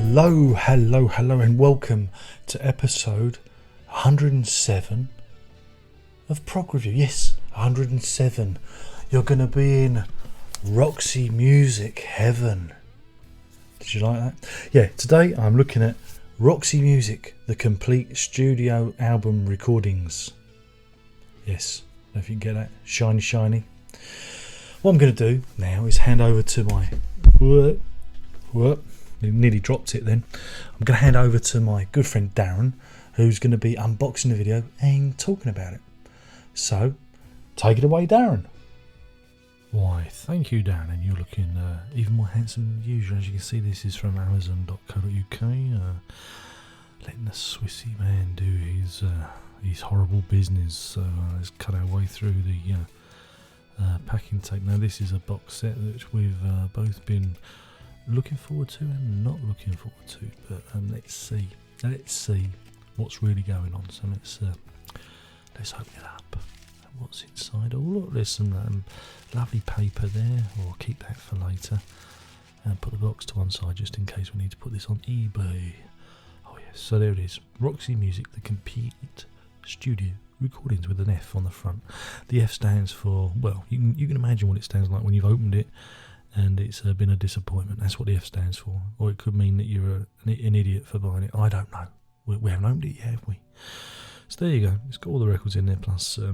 Hello, and welcome to episode 107 of Prog Review. Yes, 107. You're going to be in Roxy music heaven. Did you like that? Yeah, today I'm looking at Roxy Music, the complete studio album recordings. Yes, I don't know if you can get that. Shiny. What I'm going to do now is hand over to my... Nearly dropped it then. I'm going to hand over to my good friend Darren, who's going to be unboxing the video and talking about it. So, take it away, Darren. Why, thank you, Darren, and you're looking even more handsome than usual. As you can see, this is from Amazon.co.uk. Letting the Swissy man do his horrible business. So let's cut our way through the packing tape. Now, this is a box set that we've both been looking forward to and not looking forward to, but let's see what's really going on. So let's open it up. What's inside? Oh look, there's some lovely paper there. Or keep that for later, and put the box to one side just in case we need to put this on eBay. Oh yes, so there it is, Roxy Music, the complete studio recordings, with an F on the front. The F stands for, well, you can imagine what it stands like when you've opened it and it's been a disappointment. That's what the F stands for. Or it could mean that you're an idiot for buying it. I don't know. We haven't opened it yet, have we? So there you go. It's got all the records in there, plus 2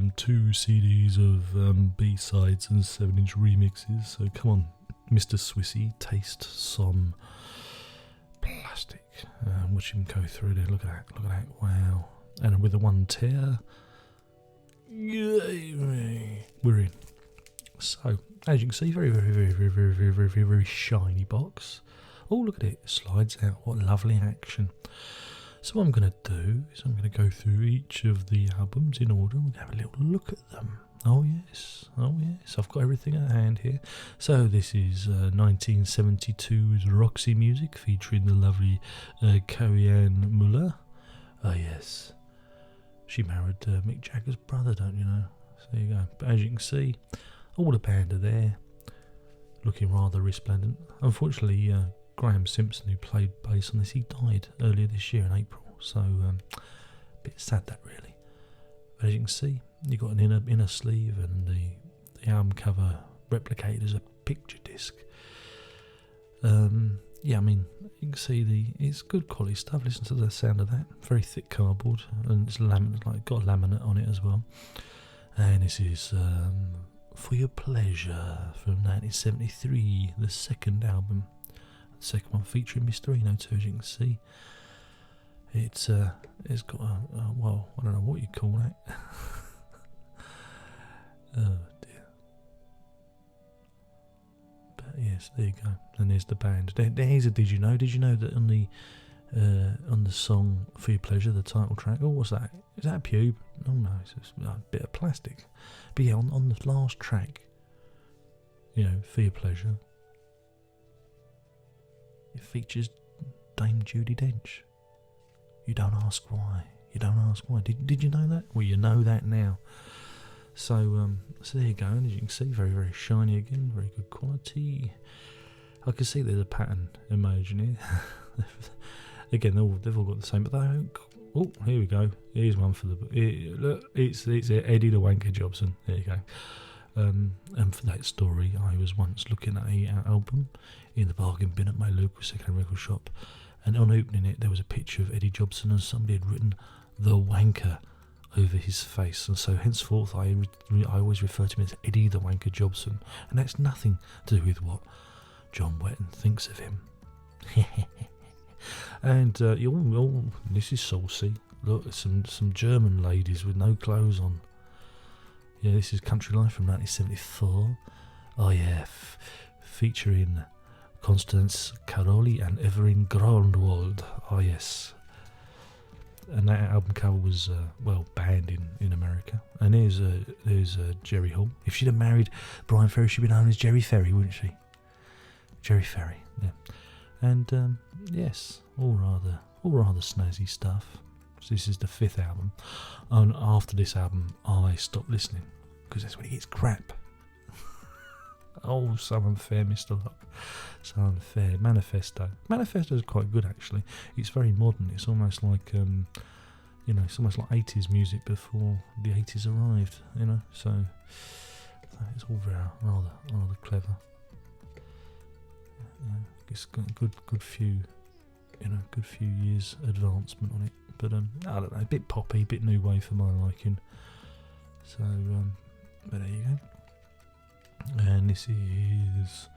CDs of B-sides and 7-inch remixes. So come on, Mr. Swissy, taste some plastic. Watch him go through there. Look at that. Wow. And with the one tear, we're in. So, as you can see, very shiny box. Oh, look at it, it slides out. What lovely action. So what I'm going to do is I'm going to go through each of the albums in order and we'll have a little look at them. Oh yes, I've got everything at hand here. So this is 1972's Roxy Music, featuring the lovely Carrie-Anne Muller. Oh yes, she married Mick Jagger's brother, don't you know? So there you go. But as you can see, all the band are there, looking rather resplendent. Unfortunately, Graham Simpson, who played bass on this, he died earlier this year in April. So, a bit sad that really. But as you can see, you've got an inner sleeve, and the album cover replicated as a picture disc. Yeah, I mean, you can see it's good quality stuff. Listen to the sound of that. Very thick cardboard, and it's laminate, got a laminate on it as well. And this is For Your Pleasure from 1973, the second album. The second one featuring Mr. Eno too, as you can see. It's got well, I don't know what you call that. Oh dear. But yes, there you go. And there's the band. There's a Did You Know? Did you know that on the song For Your Pleasure, the title track? Oh, what's that? Is that a pube? Oh no, it's just a bit of plastic. But yeah, on the last track, you know, For Your Pleasure, it features Dame Judi Dench. You don't ask why. Did you know that? Well, you know that now. So there you go. And as you can see, very, very shiny again. Very good quality. I can see there's a pattern emerging here. Again, they've all got the same, but they don't. Oh, here we go. Here's one for look, it's Eddie the Wanker Jobson. There you go. And for that story, I was once looking at an album in the bargain bin at my local second record shop, and on opening it, there was a picture of Eddie Jobson, and somebody had written "The Wanker" over his face, and so henceforth I always refer to him as Eddie the Wanker Jobson, and that's nothing to do with what John Wetton thinks of him. And this is saucy. Look, some German ladies with no clothes on. Yeah, this is Country Life from 1974. Oh yeah, featuring Constance Caroli and Evelyn Grönwald. Oh yes. And that album cover was banned in America. And there's Jerry Hall. If she'd have married Brian Ferry, she'd be known as Jerry Ferry, wouldn't she? Jerry Ferry. Yeah. And yes, all rather snazzy stuff. So this is the 5th album, and after this album I stopped listening because that's when it gets crap. Oh, so unfair, Mr. Locke. So unfair. Manifesto. Manifesto's quite good, actually. It's very modern. It's almost like, it's almost like 80s music before the 80s arrived, So it's all very rather clever. It's got a good few years advancement on it. But I don't know, a bit poppy, a bit new wave for my liking. So, but there you go. And this is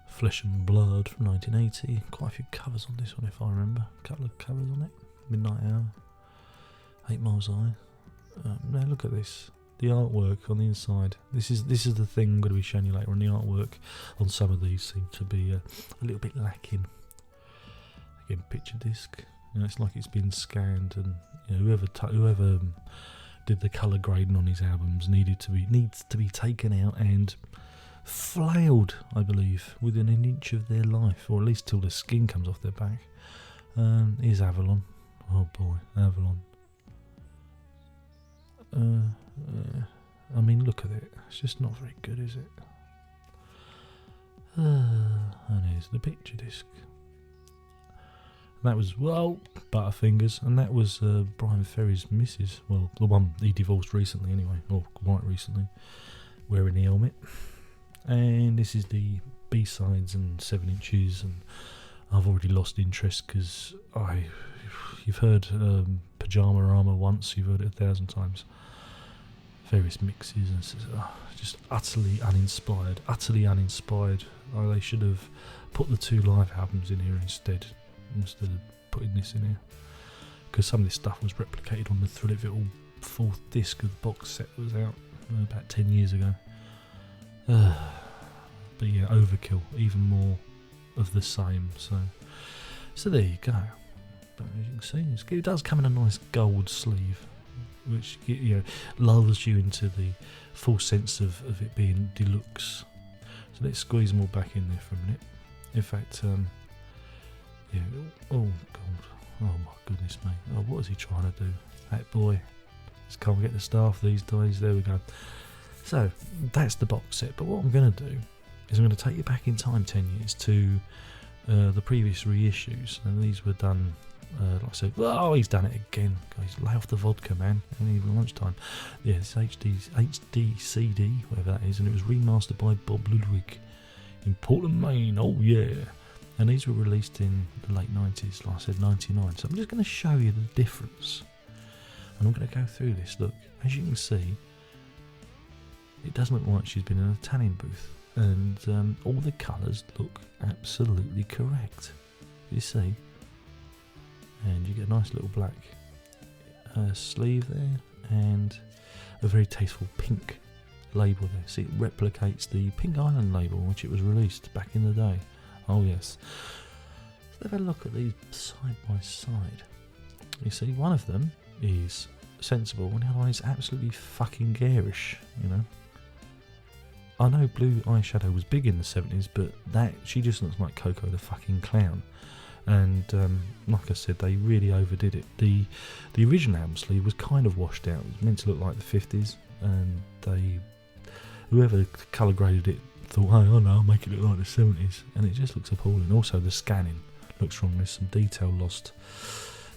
Flesh and Blood from 1980. Quite a few covers on this one, if I remember. A couple of covers on it. Midnight Hour, 8 Miles High. Now look at this. The artwork on the inside. This is the thing I'm going to be showing you later on. The artwork on some of these seem to be a little bit lacking. Again, picture disc. It's like it's been scanned, and whoever did the colour grading on his albums needs to be taken out and flailed, I believe, within an inch of their life, or at least till the skin comes off their back. Here's Avalon. Oh boy, Avalon. I mean, look at it. It's just not very good, is it? And here's the picture disc. That was, Butterfingers, and that was Brian Ferry's missus. Well, the one he divorced recently anyway, or quite recently, wearing the helmet. And this is the B-sides and 7 inches, and I've already lost interest because you've heard Pajama Armour once, you've heard it 1,000 times. Various mixes, and it's just utterly uninspired. They should have put the 2 live albums in here instead of putting this in here, because some of this stuff was replicated on the Thrillitville 4th disc of the box set that was out about 10 years ago. But yeah, overkill, even more of the same. So there you go. But as you can see, it does come in a nice gold sleeve, which lulls you into the full sense of it being deluxe. So let's squeeze them all back in there for a minute. In fact, oh god, oh my goodness me, what is he trying to do? That boy just can't get the staff these days. There we go. So that's the box set, but what I'm going to do is I'm going to take you back in time 10 years to the previous reissues, and these were done like I said. Oh, he's done it again, guys. Lay off the vodka, man. And even lunchtime. Yeah, it's HD whatever that is, and it was remastered by Bob Ludwig in Portland, Maine. Oh yeah. And these were released in the late 90s, like I said, 99. So I'm just going to show you the difference. And I'm going to go through this. Look, as you can see, it does look like she's been in a tanning booth. And all the colours look absolutely correct. You see? And you get a nice little black sleeve there. And a very tasteful pink label there. See, it replicates the Pink Island label, which it was released back in the day. Oh yes. So have a look at these side by side. You see, one of them is sensible, and the other one is absolutely fucking garish. I know blue eyeshadow was big in the 70s, but she just looks like Coco the fucking clown. And like I said, they really overdid it. The original album sleeve was kind of washed out. It was meant to look like the 50s, and whoever colour graded it thought, hey, I know, I'll make it look like the 70s, and it just looks appalling. Also, the scanning looks wrong. There's some detail lost.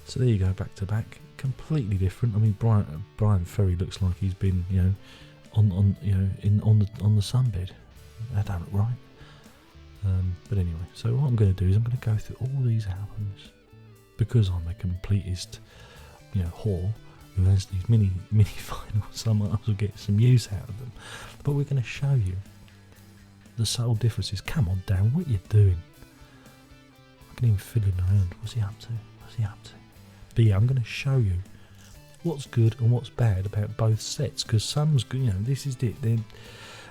So there you go, back to back, completely different. I mean, Brian Ferry looks like he's been, on the sunbed. That don't look right. But anyway, so what I'm going to do is I'm going to go through all these albums, because I'm a completist, whore who has these mini finals. Someone else will get some use out of them. But we're going to show you the subtle differences. Come on, Darren, what are you doing? I can even fiddle around. What's he up to? But yeah, I'm going to show you what's good and what's bad about both sets, because some's good, this is it. Then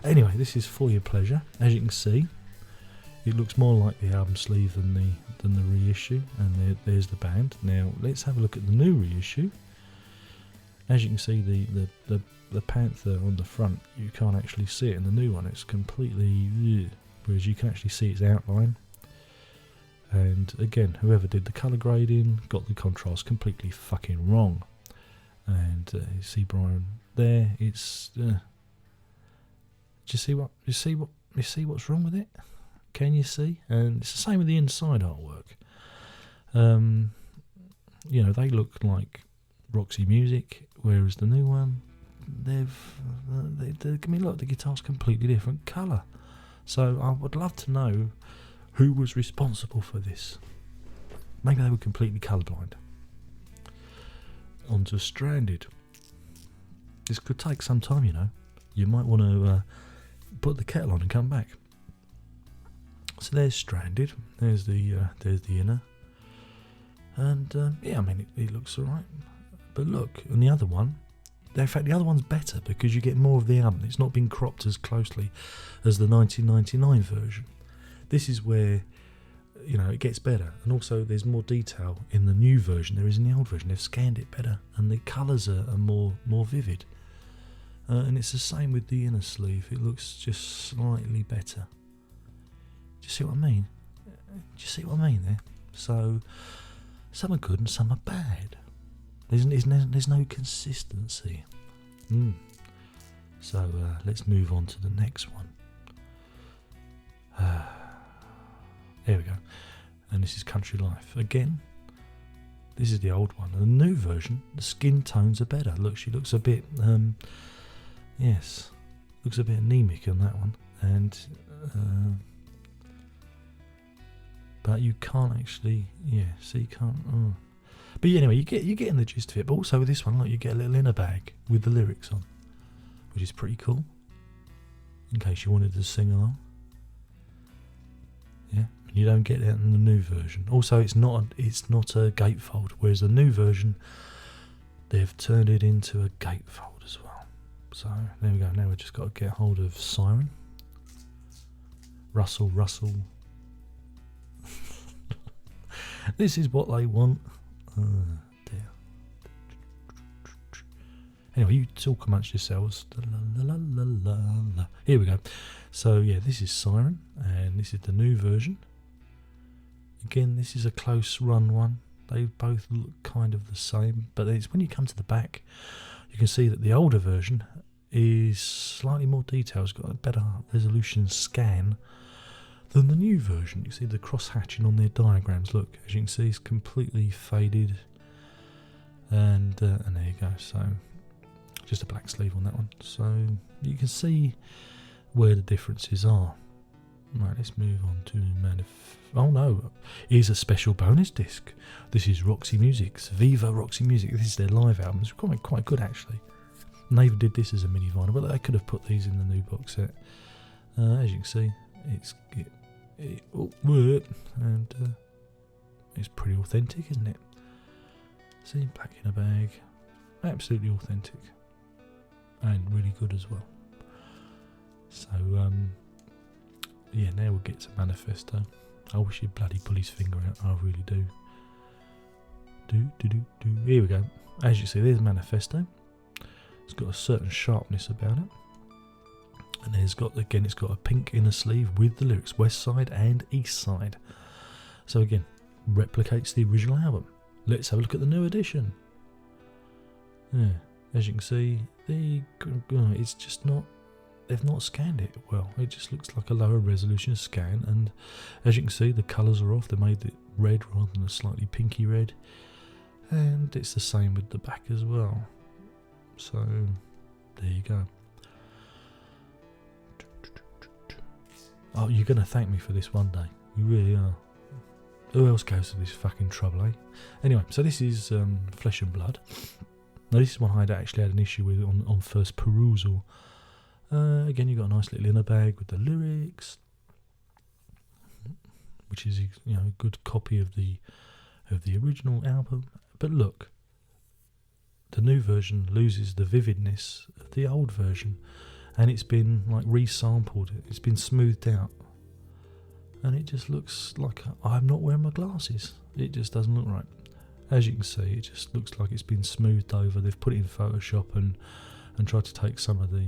anyway, this is for your pleasure. As you can see, it looks more like the album sleeve than the reissue, and there's the band. Now let's have a look at the new reissue. As you can see, the panther on the front, you can't actually see it in the new one. It's completely, whereas you can actually see its outline. And again, whoever did the colour grading got the contrast completely fucking wrong. And you see Brian there. It's do you see what You see what's wrong with it? Can you see? And it's the same with the inside artwork. They look like Roxy music, whereas the new one, the guitar's completely different colour. So I would love to know who was responsible for this. Maybe they were completely colourblind. On to Stranded. This could take some time, You might want to put the kettle on and come back. So there's Stranded. There's the inner. And it looks alright. But look, on the other one, in fact, the other one's better because you get more of the album. It's not been cropped as closely as the 1999 version. This is where, it gets better. And also, there's more detail in the new version there is in the old version. They've scanned it better, and the colours are more vivid. And it's the same with the inner sleeve. It looks just slightly better. Do you see what I mean? There? So, some are good and some are bad. There's no consistency. So let's move on to the next one. There we go. And this is Country Life. Again, this is the old one. The new version, the skin tones are better. Look, she looks a bit, looks a bit anemic on that one. And, but you can't actually, so you can't, But anyway, you're getting the gist of it. But also with this one, look, you get a little inner bag with the lyrics on, which is pretty cool. In case you wanted to sing along, and you don't get that in the new version. Also, it's not a gatefold, whereas the new version they've turned it into a gatefold as well. So there we go. Now we've just got to get hold of Siren. Russell. This is what they want. Dear. Anyway, you talk amongst yourselves. Here we go. So this is Siren, and this is the new version. Again, this is a close run one. They both look kind of the same, but it's when you come to the back, you can see that the older version is slightly more detailed. It's got a better resolution scan than the new version. You see the cross hatching on their diagrams. Look, as you can see, it's completely faded, and there you go. So just a black sleeve on that one. So you can see where the differences are. Right, let's move on to oh no, here's a special bonus disc. This is Roxy Music's Viva Roxy Music. This is their live album. It's quite good actually. And they even did this as a mini vinyl, but they could have put these in the new box set. As you can see, and it's pretty authentic, isn't it? See, black in a bag, absolutely authentic, and really good as well. So now we'll get to Manifesto. I wish he'd bloody pull his finger out. I really do. Here we go. As you see, there's Manifesto. It's got a certain sharpness about it. And it's got a pink inner sleeve with the lyrics, West Side and East Side. So again, replicates the original album. Let's have a look at the new edition. As you can see, it's just not, they've not scanned it well. It just looks like a lower resolution scan, and as you can see, the colours are off. They made it red rather than a slightly pinky red, and it's the same with the back as well. So there you go. Oh, you're going to thank me for this one day. You really are. Who else goes to this fucking trouble, eh? Anyway, so this is Flesh and Blood. Now, this is one I'd actually had an issue with on first perusal. Again, you've got a nice little inner bag with the lyrics, which is a good copy of the original album. But look, the new version loses the vividness of the old version. And it's been like resampled, it's been smoothed out, and it just looks like I'm not wearing my glasses. It just doesn't look right. As you can see, it just looks like it's been smoothed over. They've put it in Photoshop and tried to take some of the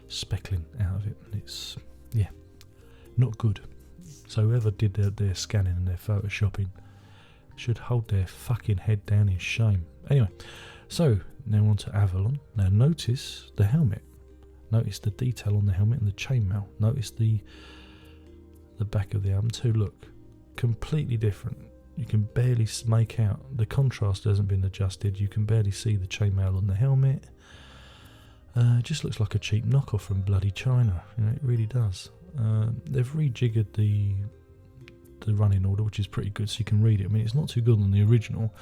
speckling out of it, and it's not good. So whoever did their scanning and their photoshopping should hold their fucking head down in shame. Anyway, so now on to Avalon. Now notice the helmet. Notice the detail on the helmet and the chainmail. Notice the back of the album too. Look, completely different. You can barely make out. The contrast hasn't been adjusted. You can barely see the chainmail on the helmet. It just looks like a cheap knockoff from bloody China. You know, it really does. They've rejiggered the running order, which is pretty good, so you can read it. I mean, it's not too good on the original.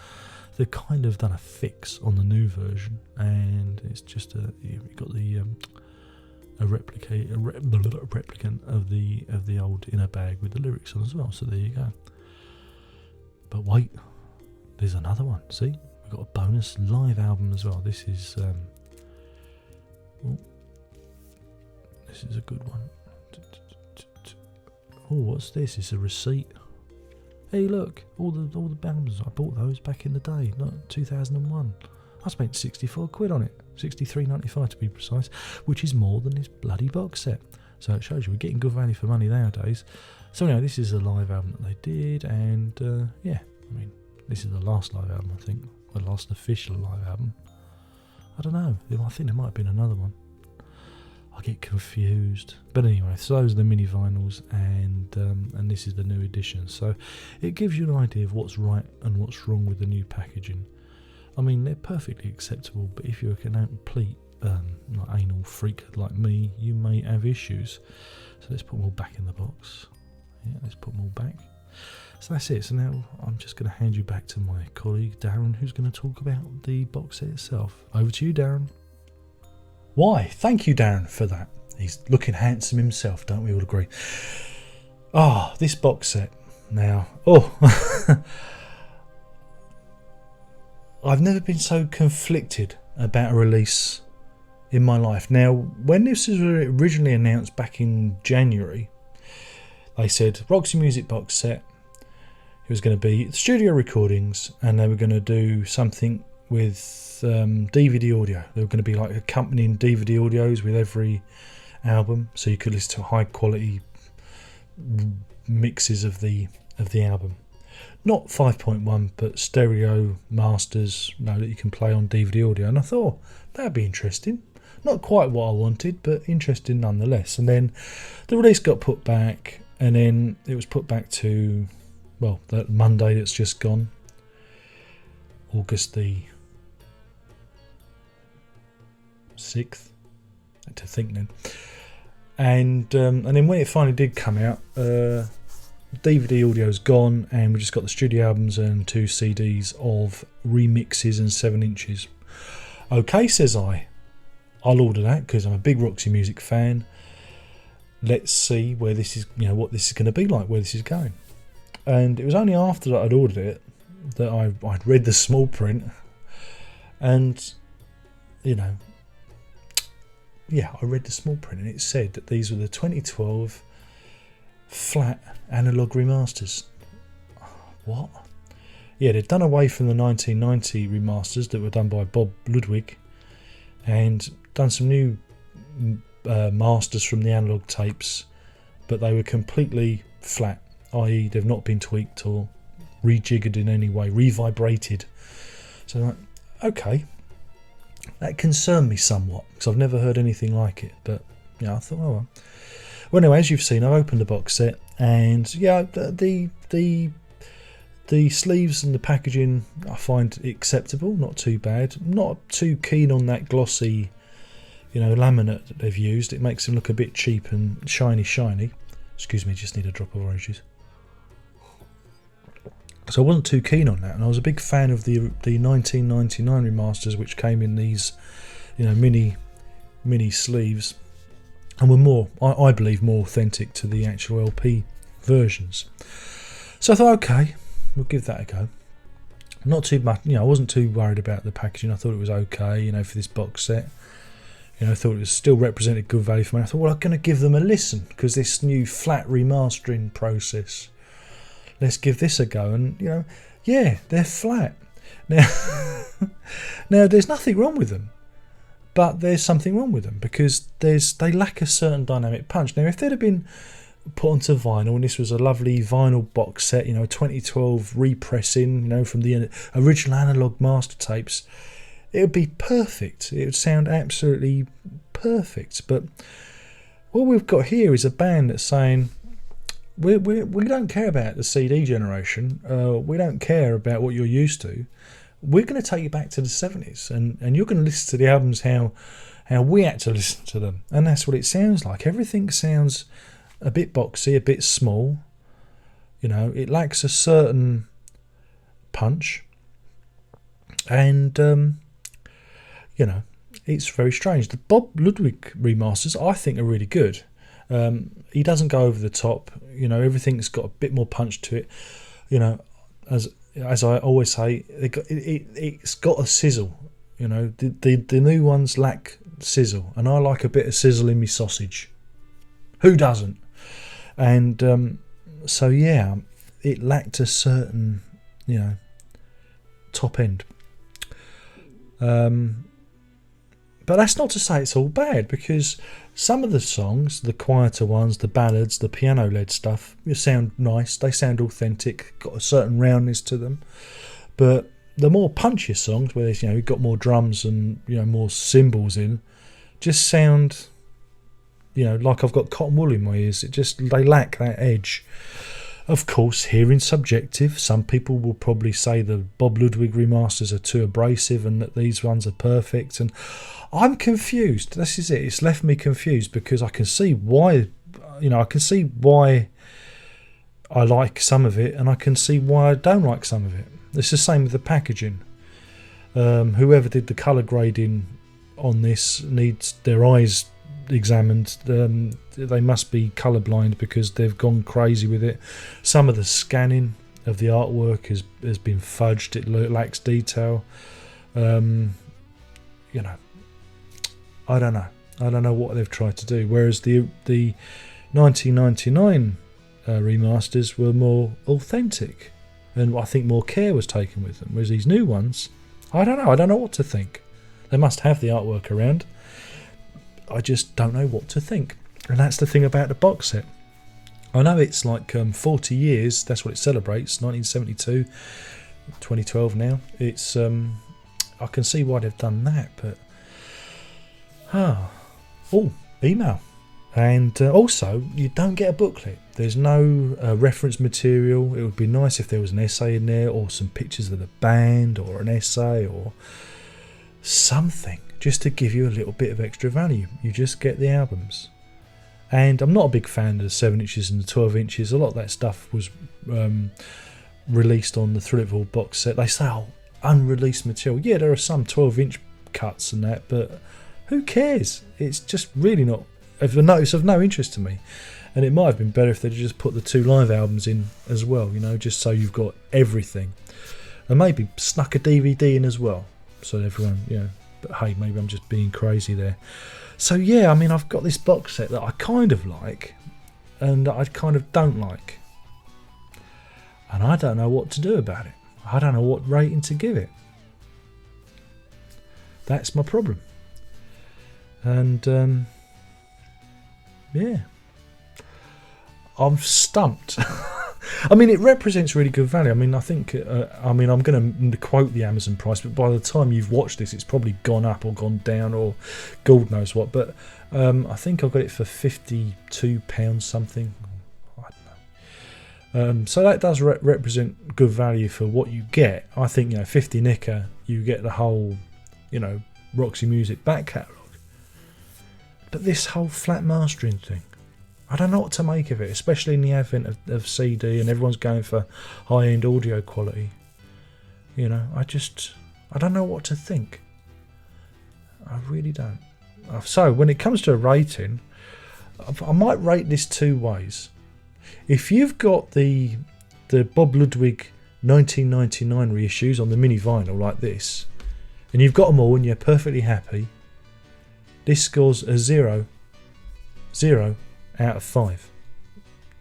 They've kind of done a fix on the new version, and it's just you've got the a replicant of the old inner bag with the lyrics on as well. So there you go. But wait, there's another one. See, we've got a bonus live album as well. This is this is a good one. Oh, what's this? It's a receipt. Hey, look, all the albums I bought those back in the day, not 2001. I spent 64 quid on it, 63.95 to be precise, which is more than this bloody box set. So it shows you we're getting good value for money nowadays. So anyway, this is a live album that they did, and yeah, I mean, this is the last live album, I think, the last official live album. I don't know, I think there might have been another one. I get confused, but anyway, so those are the mini vinyls, and this is the new edition. So it gives you an idea of what's right and what's wrong with the new packaging. I mean, they're perfectly acceptable, but if you're a complete like anal freak like me, you may have issues. So let's put them all back in the box. Yeah, let's put them all back. So that's it. So now I'm just going to hand you back to my colleague Darren, who's going to talk about the box set itself. Over to you, Darren. Why, thank you, Darren, for that. He's looking handsome himself, don't we all agree? Ah, this box set. Now, I've never been so conflicted about a release in my life. Now, when this was originally announced back in January, they said Roxy Music box set. It was going to be studio recordings, and they were going to do something with DVD audio. They were going to be like accompanying DVD audios with every album, so you could listen to high quality mixes of the album. Not 5.1, but stereo masters, that you can play on DVD audio. And I thought that'd be interesting. Not quite what I wanted, but interesting nonetheless. And then the release got put back, and then it was put back to, well, that Monday that's just gone, August the 6th. I had to think then. And then when it finally did come out, DVD audio's gone, and we just got the studio albums and 2 CDs of remixes and 7 inches. Okay, says I'll order that because I'm a big Roxy Music fan. Let's see where this is, what this is going to be like, where this is going. And it was only after that I'd ordered it that I'd read the small print, and I read the small print, and it said that these were the 2012 flat analog remasters. What? Yeah, they'd done away from the 1990 remasters that were done by Bob Ludwig, and done some new masters from the analog tapes, but they were completely flat, i.e. they've not been tweaked or rejiggered in any way, revibrated. So okay, that concerned me somewhat because I've never heard anything like it, but I thought, oh well. Well, anyway, as you've seen, I've opened the box set, and the sleeves and the packaging I find acceptable, not too bad. Not too keen on that glossy, laminate that they've used. It makes them look a bit cheap and shiny. Excuse me, just need a drop of orange juice. So I wasn't too keen on that, and I was a big fan of the 1999 remasters, which came in these, mini sleeves, and were more, I believe, more authentic to the actual LP versions. So I thought, okay, we'll give that a go. Not too much, I wasn't too worried about the packaging. I thought it was okay, for this box set. I thought it was still represented good value for money. I thought, well, I'm going to give them a listen because this new flat remastering process. Let's give this a go, and yeah, they're flat. Now, there's nothing wrong with them, but there's something wrong with them because they lack a certain dynamic punch. Now, if they'd have been put onto vinyl, and this was a lovely vinyl box set, 2012 repressing, from the original analog master tapes, it would be perfect. It would sound absolutely perfect. But what we've got here is a band that's saying, we don't care about the CD generation. We don't care about what you're used to. We're going to take you back to the 70s, and you're going to listen to the albums how we had to listen to them. And that's what it sounds like. Everything sounds a bit boxy, a bit small. You know, it lacks a certain punch. And, you know, it's very strange. The Bob Ludwig remasters, I think, are really good. He doesn't go over the top. You know, everything's got a bit more punch to it. You know, as I always say, it's got a sizzle. You know, the new ones lack sizzle, and I like a bit of sizzle in my sausage. Who doesn't? And so yeah, it lacked a certain, you know, top end. But that's not to say it's all bad, because some of the songs, the quieter ones, the ballads, the piano-led stuff, they sound nice. They sound authentic, got a certain roundness to them. But the more punchier songs, where there's, you know, you've got more drums and, you know, more cymbals in, just sound, you know, like I've got cotton wool in my ears. They lack that edge. Of course, hearing subjective. Some people will probably say the Bob Ludwig remasters are too abrasive and that these ones are perfect. And I'm confused. This is it. It's left me confused, because I can see why, you know, I can see why I like some of it, and I can see why I don't like some of it. It's the same with the packaging. Whoever did the colour grading on this needs their eyes examined. They must be colourblind, because they've gone crazy with it. Some of the scanning of the artwork has been fudged. It lacks detail. You know, I don't know what they've tried to do. Whereas the 1999 remasters were more authentic, and I think more care was taken with them. Whereas these new ones, I don't know what to think. They must have the artwork around. I just don't know what to think. And that's the thing about the box set. I know it's like 40 years, that's what it celebrates, 1972, 2012 now. It's I can see why they've done that, but email. And also, you don't get a booklet. There's no reference material. It would be nice if there was an essay in there, or some pictures of the band, or an essay, or something, just to give you a little bit of extra value. You just get the albums. And I'm not a big fan of the 7 inches and the 12 inches. A lot of that stuff was released on the Thrill It All box set. They say, unreleased material. Yeah, there are some 12-inch cuts and that, but who cares? It's just really not, it's of no interest to me. And it might have been better if they'd just put the 2 live albums in as well, you know, just so you've got everything. And maybe snuck a DVD in as well, so everyone, you know. But hey, maybe I'm just being crazy there. So yeah, I mean, I've got this box set that I kind of like, and I kind of don't like. And I don't know what to do about it. I don't know what rating to give it. That's my problem. And yeah, I'm stumped. I mean, it represents really good value. I mean, I think, I'm going to quote the Amazon price, but by the time you've watched this, it's probably gone up or gone down, or God knows what. But I think I got it for £52 something. I don't know. So that does represent good value for what you get. I think, you know, 50 nicker, you get the whole, you know, Roxy Music back catalogue. But this whole flat mastering thing, I don't know what to make of it, especially in the advent of CD and everyone's going for high-end audio quality. You know, I don't know what to think. I really don't. So when it comes to a rating, I might rate this 2 ways. If you've got the Bob Ludwig 1999 reissues on the mini vinyl like this, and you've got them all and you're perfectly happy, this scores a 0 out of 5.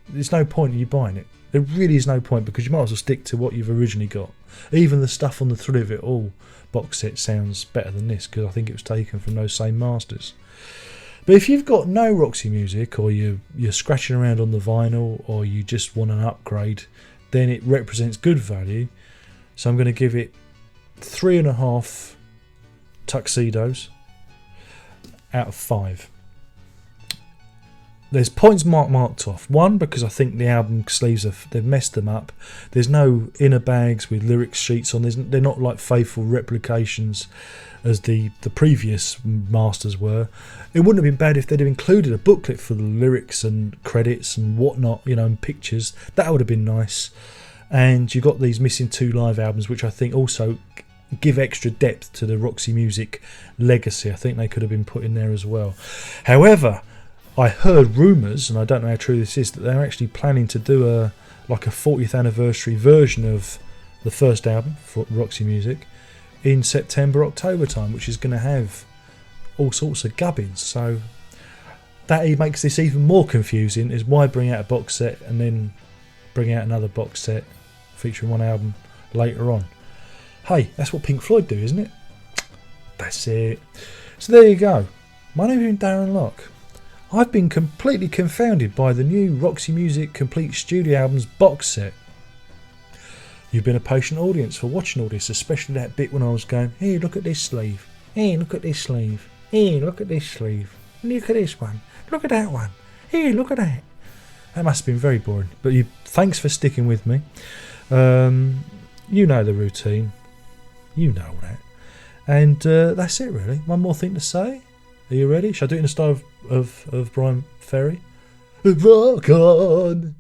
There's no point in you buying it. There really is no point, because you might as well stick to what you've originally got. Even the stuff on the Thrill of It All box set sounds better than this, because I think it was taken from those same masters. But if you've got no Roxy music, or you're scratching around on the vinyl, or you just want an upgrade, then it represents good value. So I'm going to give it 3.5 tuxedos out of 5. There's points marked off. 1, because I think the album sleeves they've messed them up. There's no inner bags with lyric sheets on. They're not like faithful replications as the previous masters were. It wouldn't have been bad if they'd have included a booklet for the lyrics and credits and whatnot, you know, and pictures. That would have been nice. And you got these missing 2 live albums, which I think also give extra depth to the Roxy Music legacy. I think they could have been put in there as well. However, I heard rumours, and I don't know how true this is, that they're actually planning to do a 40th anniversary version of the first album for Roxy Music in September, October time, which is going to have all sorts of gubbins. So that makes this even more confusing. Is why bring out a box set and then bring out another box set featuring one album later on? Hey, that's what Pink Floyd do, isn't it? That's it. So there you go. My name is Darren Locke. I've been completely confounded by the new Roxy Music Complete Studio Albums box set. You've been a patient audience for watching all this, especially that bit when I was going, hey, look at this sleeve. Hey, look at this sleeve. Hey, look at this sleeve. Look at this one. Look at that one. Hey, look at that. That must have been very boring. But thanks for sticking with me. You know the routine. You know that. And that's it, really. One more thing to say. Are you ready? Shall I do it in the style of Brian Ferry? Rock on!